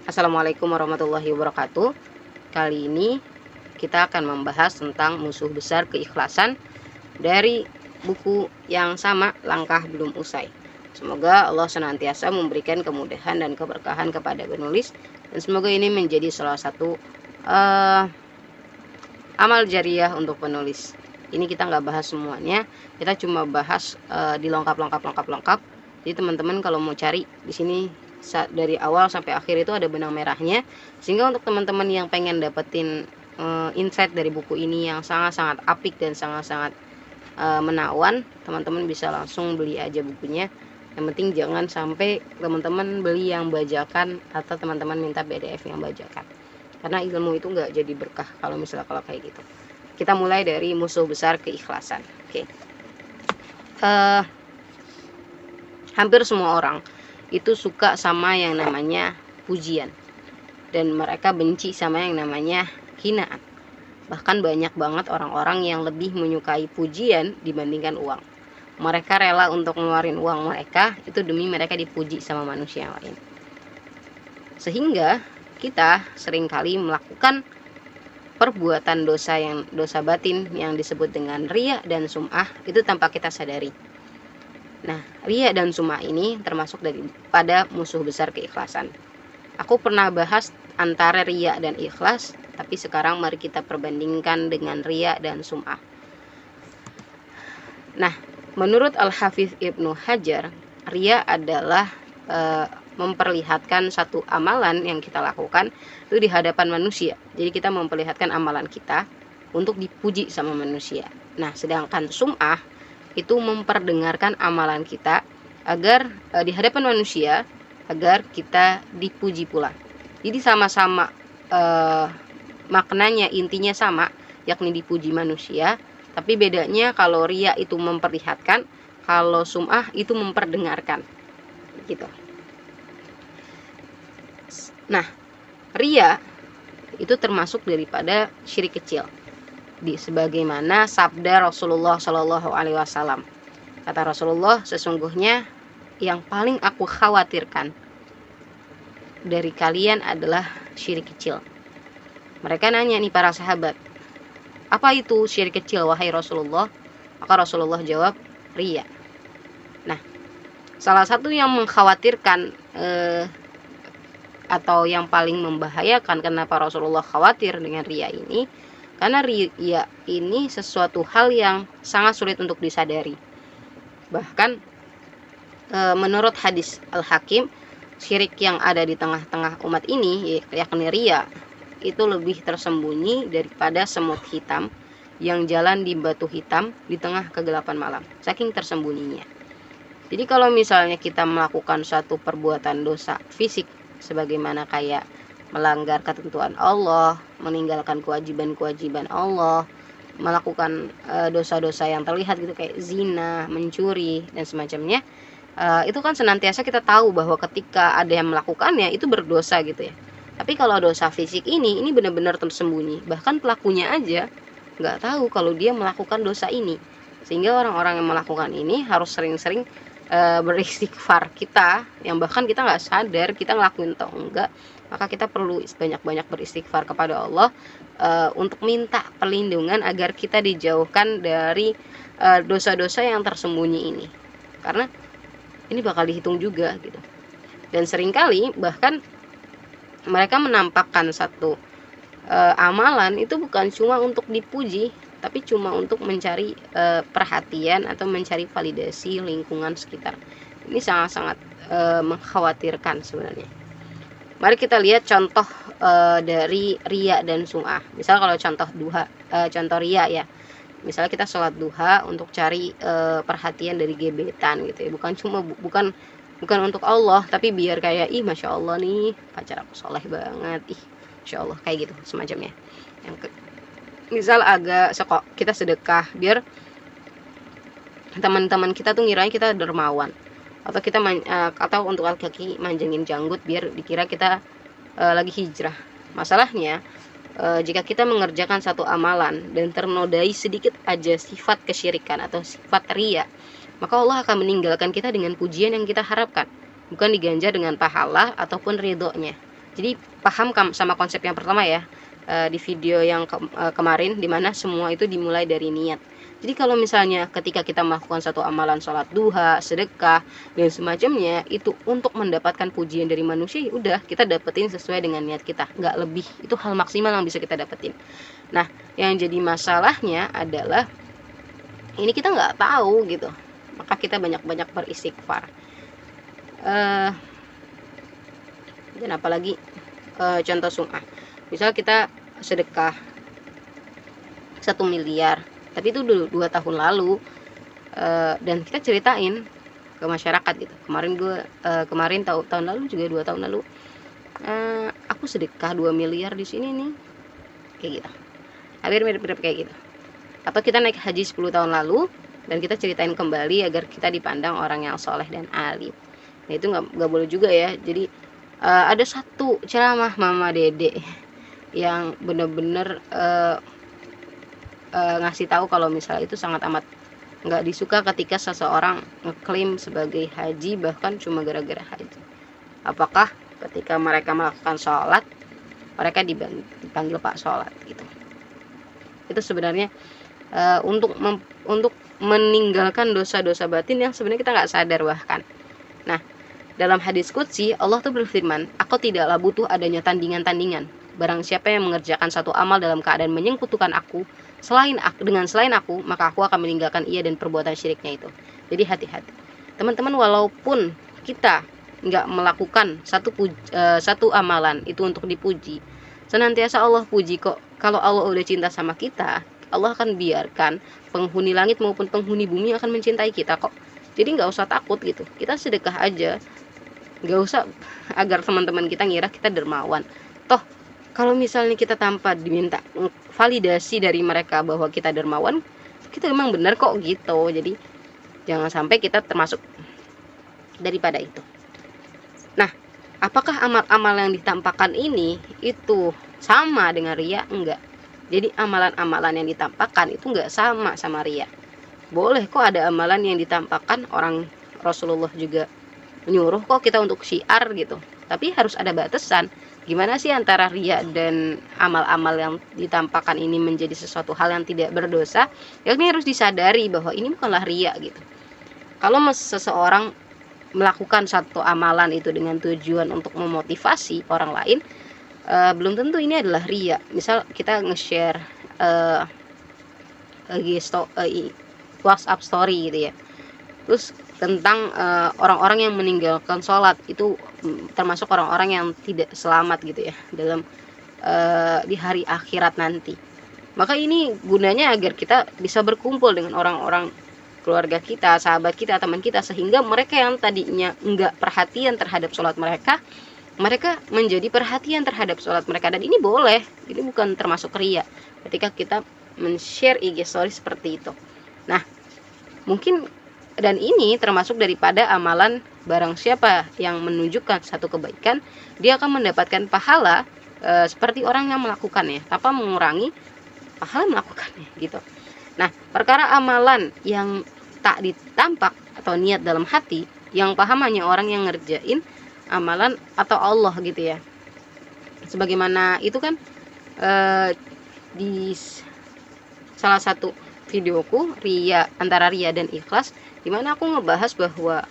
Assalamualaikum warahmatullahi wabarakatuh. Kali ini kita akan membahas tentang musuh besar keikhlasan dari buku yang sama, Langkah Belum Usai. Semoga Allah senantiasa memberikan kemudahan dan keberkahan kepada penulis, dan semoga ini menjadi salah satu amal jariah untuk penulis. Ini kita nggak bahas semuanya, kita cuma bahas di lengkap. Jadi teman-teman kalau mau cari di sini dari awal sampai akhir itu ada benang merahnya, sehingga untuk teman-teman yang pengen dapetin insight dari buku ini yang sangat-sangat apik dan sangat-sangat menawan, teman-teman bisa langsung beli aja bukunya. Yang penting jangan sampai teman-teman beli yang bajakan atau teman-teman minta PDF yang bajakan, karena ilmu itu nggak jadi berkah kalau kayak gitu. Kita mulai dari musuh besar keikhlasan. Oke. Hampir semua orang itu suka sama yang namanya pujian, dan mereka benci sama yang namanya hinaan. Bahkan banyak banget orang-orang yang lebih menyukai pujian dibandingkan uang. Mereka rela untuk ngeluarin uang mereka itu demi mereka dipuji sama manusia yang lain. Sehingga kita seringkali melakukan perbuatan dosa batin yang disebut dengan riya dan sum'ah itu tanpa kita sadari. Nah, riya dan sum'ah ini termasuk pada musuh besar keikhlasan. Aku pernah bahas antara riya dan ikhlas, tapi sekarang mari kita perbandingkan dengan riya dan sum'ah. Nah, menurut Al-Hafidz Ibnu Hajar, riya adalah memperlihatkan satu amalan yang kita lakukan itu di hadapan manusia. Jadi kita memperlihatkan amalan kita untuk dipuji sama manusia. Nah, sedangkan sum'ah itu memperdengarkan amalan kita agar di hadapan manusia agar kita dipuji pula. Jadi sama-sama maknanya, intinya sama, yakni dipuji manusia, tapi bedanya kalau riya itu memperlihatkan, kalau sum'ah itu memperdengarkan gitu. Nah, riya itu termasuk daripada syirik kecil, sebagaimana sabda Rasulullah Shallallahu Alaihi Wasallam. Kata Rasulullah, sesungguhnya yang paling aku khawatirkan dari kalian adalah syirik kecil. Mereka nanya nih para sahabat, apa itu syirik kecil wahai Rasulullah? Maka Rasulullah jawab, riya. Nah, salah satu yang mengkhawatirkan atau yang paling membahayakan kenapa Rasulullah khawatir dengan riya ini, karena riya ini sesuatu hal yang sangat sulit untuk disadari. Bahkan menurut hadis Al-Hakim, syirik yang ada di tengah-tengah umat ini, yakni riya, itu lebih tersembunyi daripada semut hitam yang jalan di batu hitam di tengah kegelapan malam. Saking tersembunyinya. Jadi kalau misalnya kita melakukan suatu perbuatan dosa fisik, sebagaimana kayak melanggar ketentuan Allah, meninggalkan kewajiban-kewajiban Allah, melakukan dosa-dosa yang terlihat gitu kayak zina, mencuri dan semacamnya, itu kan senantiasa kita tahu bahwa ketika ada yang melakukannya itu berdosa gitu ya. Tapi kalau dosa fisik ini benar-benar tersembunyi, bahkan pelakunya aja nggak tahu kalau dia melakukan dosa ini, sehingga orang-orang yang melakukan ini harus sering-sering beristighfar kita, yang bahkan kita nggak sadar kita ngelakuin atau enggak. Maka kita perlu banyak-banyak beristighfar kepada Allah untuk minta perlindungan agar kita dijauhkan dari dosa-dosa yang tersembunyi ini, karena ini bakal dihitung juga gitu. Dan seringkali bahkan mereka menampakkan satu amalan itu bukan cuma untuk dipuji, tapi cuma untuk mencari perhatian atau mencari validasi lingkungan sekitar. Ini sangat-sangat mengkhawatirkan sebenarnya. Mari kita lihat contoh dari riya dan sum'ah. Misal kalau contoh riya ya, misalnya kita sholat duha untuk cari perhatian dari gebetan gitu ya, bukan untuk Allah, tapi biar kayak masya Allah nih pacar aku soleh banget, masya Allah, kayak gitu semacamnya. Misal kita sedekah biar teman-teman kita tuh ngirain kita dermawan, atau kita atau untuk laki-laki manjangin janggut biar dikira kita lagi hijrah. Masalahnya jika kita mengerjakan satu amalan dan ternodai sedikit aja sifat kesyirikan atau sifat riya, maka Allah akan meninggalkan kita dengan pujian yang kita harapkan, bukan diganjar dengan pahala ataupun ridhonya. Jadi paham sama konsep yang pertama ya, di video yang kemarin, dimana semua itu dimulai dari niat. Jadi kalau misalnya ketika kita melakukan satu amalan sholat duha, sedekah, dan semacamnya, itu untuk mendapatkan pujian dari manusia, ya udah kita dapetin sesuai dengan niat kita, nggak lebih. Itu hal maksimal yang bisa kita dapetin. Nah, yang jadi masalahnya adalah ini kita nggak tahu gitu, maka kita banyak-banyak beristighfar. Dan apalagi contoh sum'ah, misal kita sedekah 1 miliar, tapi itu 2 tahun lalu, dan kita ceritain ke masyarakat gitu. Kemarin tahun lalu juga 2 tahun lalu, aku sedekah 2 miliar di sini nih, kayak gitu. Hampir mirip-mirip kayak gitu. Atau kita naik haji 10 tahun lalu dan kita ceritain kembali agar kita dipandang orang yang soleh dan alim. Nah itu nggak boleh juga ya. Jadi ada satu ceramah Mama Dede yang bener-bener ngasih tahu kalau misalnya itu sangat amat nggak disuka ketika seseorang ngeklaim sebagai haji bahkan cuma gara-gara haji. Apakah ketika mereka melakukan sholat mereka dipanggil Pak Sholat gitu. Itu sebenarnya untuk meninggalkan dosa-dosa batin yang sebenarnya kita nggak sadar bahkan. Nah, dalam hadis qudsi Allah tuh berfirman, aku tidaklah butuh adanya tandingan-tandingan. Barang siapa yang mengerjakan satu amal dalam keadaan menyekutukan aku selain aku, maka aku akan meninggalkan ia dan perbuatan syiriknya itu. Jadi hati-hati teman-teman, walaupun kita nggak melakukan satu amalan itu untuk dipuji, senantiasa Allah puji kok. Kalau Allah udah cinta sama kita, Allah akan biarkan penghuni langit maupun penghuni bumi akan mencintai kita kok. Jadi nggak usah takut gitu, kita sedekah aja, nggak usah agar teman-teman kita ngira kita dermawan. Toh kalau misalnya kita tanpa diminta validasi dari mereka bahwa kita dermawan, kita memang benar kok gitu. Jadi jangan sampai kita termasuk daripada itu. Nah, apakah amal-amal yang ditampakkan ini itu sama dengan riya? Enggak. Jadi amalan-amalan yang ditampakkan itu enggak sama riya. Boleh kok ada amalan yang ditampakkan, orang Rasulullah juga menyuruh kok kita untuk syiar gitu. Tapi harus ada batasan. Gimana sih antara riya dan amal-amal yang ditampakkan ini menjadi sesuatu hal yang tidak berdosa? Ya ini harus disadari bahwa ini bukanlah riya gitu. Kalau seseorang melakukan satu amalan itu dengan tujuan untuk memotivasi orang lain, belum tentu ini adalah riya. Misal kita nge-share WhatsApp story gitu ya, terus tentang orang-orang yang meninggalkan sholat, itu termasuk orang-orang yang tidak selamat gitu ya dalam di hari akhirat nanti. Maka ini gunanya agar kita bisa berkumpul dengan orang-orang keluarga kita, sahabat kita, teman kita, sehingga mereka yang tadinya enggak perhatian terhadap sholat mereka menjadi perhatian terhadap sholat mereka. Dan ini boleh, ini bukan termasuk riya ketika kita men-share IG story seperti itu. Nah, mungkin dan ini termasuk daripada amalan barang siapa yang menunjukkan satu kebaikan, dia akan mendapatkan pahala seperti orang yang melakukannya tanpa mengurangi pahala melakukannya gitu. Nah, perkara amalan yang tak ditampak atau niat dalam hati, yang paham hanya orang yang ngerjain amalan atau Allah gitu ya. Sebagaimana itu kan di salah satu videoku antara riya dan ikhlas, dimana aku ngebahas bahwa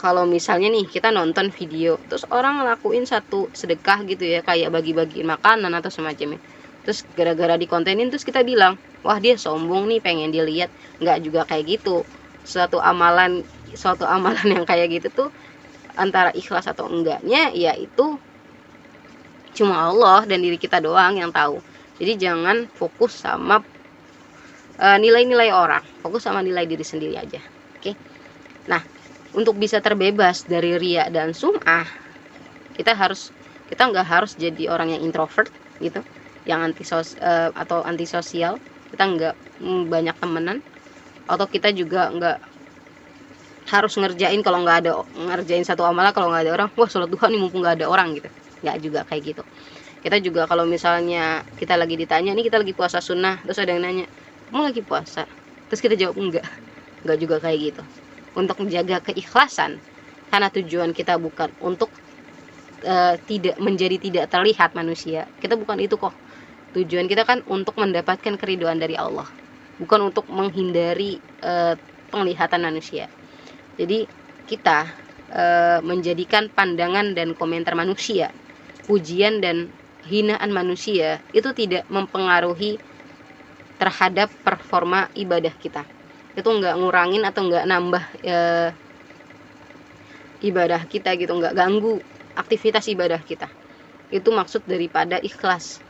kalau misalnya nih kita nonton video terus orang ngelakuin satu sedekah gitu ya, kayak bagi-bagiin makanan atau semacamnya, terus gara-gara dikontenin terus kita bilang, wah dia sombong nih pengen dilihat. Nggak juga kayak gitu. Suatu amalan yang kayak gitu tuh antara ikhlas atau enggaknya yaitu cuma Allah dan diri kita doang yang tahu. Jadi jangan fokus sama nilai-nilai orang, fokus sama nilai diri sendiri aja. Oke. Nah, untuk bisa terbebas dari riya dan sum'ah, kita nggak harus jadi orang yang introvert gitu, yang antisosial. Kita nggak banyak temenan, atau kita juga nggak harus ngerjain satu amalan kalau nggak ada orang. Wah, sholat duha nih mumpung nggak ada orang gitu. Nggak juga kayak gitu. Kita juga kalau misalnya kita lagi ditanya, nih kita lagi puasa sunnah, terus ada yang nanya, kamu lagi puasa? Terus kita jawab enggak juga kayak gitu. Untuk menjaga keikhlasan, karena tujuan kita bukan untuk tidak menjadi tidak terlihat manusia. Kita bukan itu kok. Tujuan kita kan untuk mendapatkan keridhaan dari Allah, bukan untuk menghindari penglihatan manusia. Jadi kita menjadikan pandangan dan komentar manusia, pujian dan hinaan manusia itu tidak mempengaruhi terhadap performa ibadah kita. Itu nggak ngurangin atau nggak nambah ibadah kita gitu, nggak ganggu aktivitas ibadah kita. Itu maksud daripada ikhlas.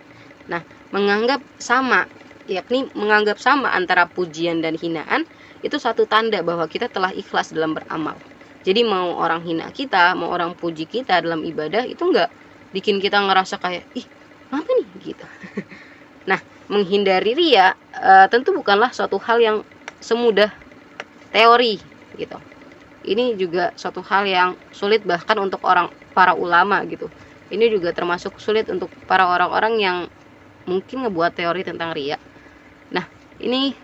Nah, menganggap sama, yakni menganggap sama antara pujian dan hinaan, itu satu tanda bahwa kita telah ikhlas dalam beramal. Jadi mau orang hina kita, mau orang puji kita dalam ibadah, itu nggak bikin kita ngerasa kayak, ih apa nih gitu. Nah, menghindari riya tentu bukanlah suatu hal yang semudah teori gitu. Ini juga suatu hal yang sulit bahkan untuk para ulama gitu. Ini juga termasuk sulit untuk para orang-orang yang mungkin ngebuat teori tentang riya. Nah, ini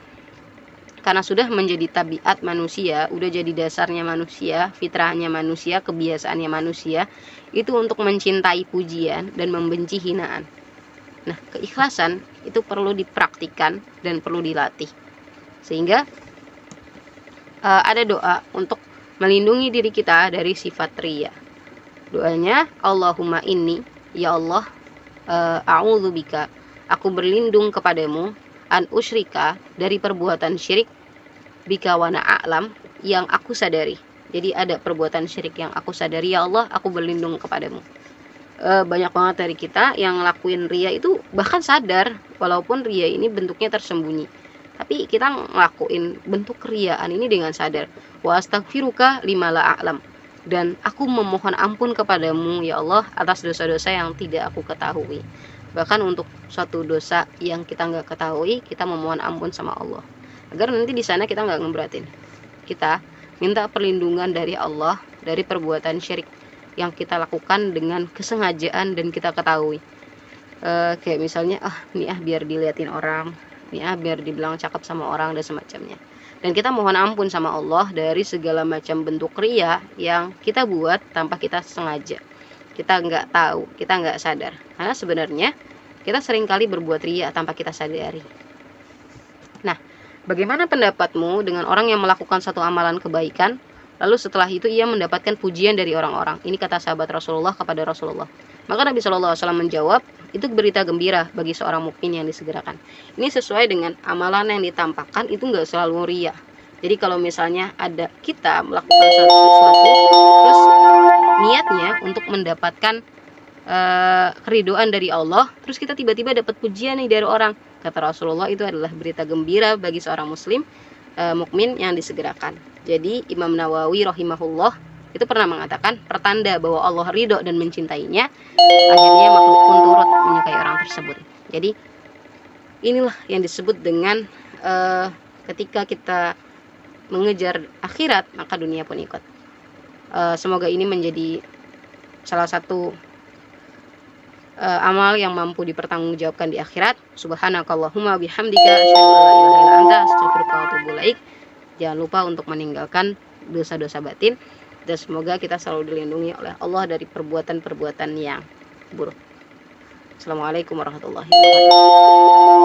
karena sudah menjadi tabiat manusia, udah jadi dasarnya manusia, fitrahnya manusia, kebiasaannya manusia, itu untuk mencintai pujian dan membenci hinaan. Nah, keikhlasan itu perlu dipraktikkan dan perlu dilatih. Sehingga ada doa untuk melindungi diri kita dari sifat riya. Doanya, Allahumma inni, ya Allah, a'udzubika, aku berlindung kepadamu, an usyrika, dari perbuatan syirik, bika wa na'lam, yang aku sadari. Jadi ada perbuatan syirik yang aku sadari, ya Allah, aku berlindung kepadamu. Banyak banget dari kita yang ngelakuin riya itu bahkan sadar, walaupun riya ini bentuknya tersembunyi. Tapi kita ngelakuin bentuk keriaan ini dengan sadar. Wa astaghfiruka lima la a'lam. Dan aku memohon ampun kepadamu ya Allah atas dosa-dosa yang tidak aku ketahui. Bahkan untuk suatu dosa yang kita nggak ketahui, kita memohon ampun sama Allah. Agar nanti di sana kita nggak ngeberatin. Kita minta perlindungan dari Allah dari perbuatan syirik yang kita lakukan dengan kesengajaan dan kita ketahui. Kayak misalnya, biar diliatin orang, biar dibilang cakep sama orang dan semacamnya. Dan kita mohon ampun sama Allah dari segala macam bentuk riya yang kita buat tanpa kita sengaja. Kita nggak tahu, kita nggak sadar. Karena sebenarnya kita seringkali berbuat riya tanpa kita sadari. Nah, bagaimana pendapatmu dengan orang yang melakukan satu amalan kebaikan, lalu setelah itu ia mendapatkan pujian dari orang-orang? Ini kata sahabat Rasulullah kepada Rasulullah. Maka Nabi SAW menjawab, itu berita gembira bagi seorang mukmin yang disegerakan. Ini sesuai dengan amalan yang ditampakkan, itu nggak selalu riya. Jadi kalau misalnya ada kita melakukan sesuatu, terus niatnya untuk mendapatkan keridhaan dari Allah, terus kita tiba-tiba dapat pujian nih dari orang, kata Rasulullah, itu adalah berita gembira bagi seorang muslim mukmin yang disegerakan. Jadi Imam Nawawi rahimahullah itu pernah mengatakan pertanda bahwa Allah ridho dan mencintainya, akhirnya makhluk pun turut menyukai orang tersebut. Jadi inilah yang disebut dengan ketika kita mengejar akhirat maka dunia pun ikut. Semoga ini menjadi salah satu amal yang mampu dipertanggungjawabkan di akhirat. Subhanakallahumma bihamdika asyhadu an la ilaha illa anta astaghfiruka wa atubu ilaik. Jangan lupa untuk meninggalkan dosa-dosa batin. Dan semoga kita selalu dilindungi oleh Allah dari perbuatan-perbuatan yang buruk. Assalamualaikum warahmatullahi wabarakatuh.